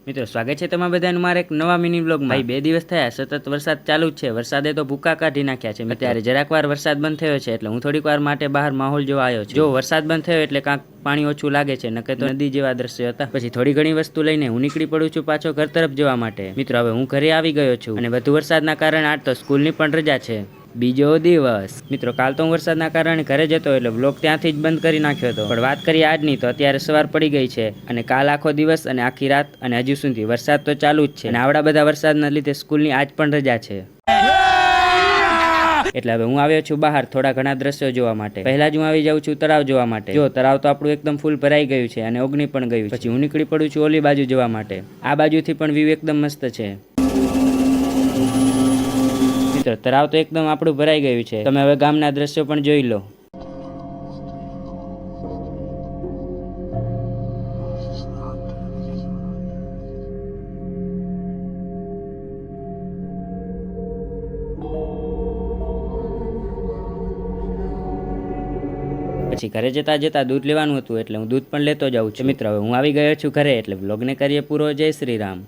મિત્રો સ્વાગત છે તમારા બધાનું મારા એક નવા મિની વ્લોગમાં। ભાઈ 2 દિવસ થયા સતત વરસાદ ચાલુ જ છે। વરસાદે તો ભૂકા કાઢી નાખ્યા છે। અત્યારે જરાક વાર વરસાદ બંધ થયો છે એટલે હું થોડીક વાર માટે બહાર માહોલ જોવા આવ્યો છું। જો વરસાદ બંધ થયો એટલે કાંક પાણી ઓછું લાગે છે, નકે તો નદી જેવા દ્રશ્યો હતા। પછી થોડી ઘણી વસ્તુ લઈને હું નીકળી પડું છું પાછો ઘર તરફ જવા માટે। મિત્રો હવે હું ઘરે આવી ગયો છું અને વધુ વરસાદના કારણે આજ તો સ્કૂલની પણ રજા છે। બીજો દિવસ મિત્રો કાલ તો હું વરસાદના કારણે ઘરે જતો એટલે બ્લોગ ત્યાંથી જ બંધ કરી નાખ્યો હતો। પણ વાત કરીએ આજની તો અત્યારે સવાર પડી ગઈ છે અને કાલ આખો દિવસ અને આખી રાત અને હજુ સુધી વરસાદ તો ચાલુ જ છે અને આવડા બધા વરસાદના લીધે સ્કૂલની આજ પણ રજા છે। એટલે હવે હું આવ્યો છું બહાર થોડા ઘણા દ્રશ્યો જોવા માટે। પહેલા જ હું આવી જાઉં છું તળાવ જોવા માટે। જો તળાવ તો આપણું એકદમ ફૂલ ભરાઈ ગયું છે અને ઓગની પણ ગયું છે। પછી હું નીકળી પડું છું ઓલી બાજુ જવા માટે। આ બાજુથી પણ વ્યૂ એકદમ મસ્ત છે। તળાવ તો એકદમ આપણું ભરાઈ ગયું છે। તમે હવે ગામના દ્રશ્યો પણ જોઈ લો। પછી ઘરે જતા જતા દૂધ લેવાનું હતું એટલે હું દૂધ પણ લેતો જાઉં છું। મિત્રો હવે હું આવી ગયો છું ઘરે એટલે વ્લોગને કરીએ પૂરો। જય શ્રી રામ।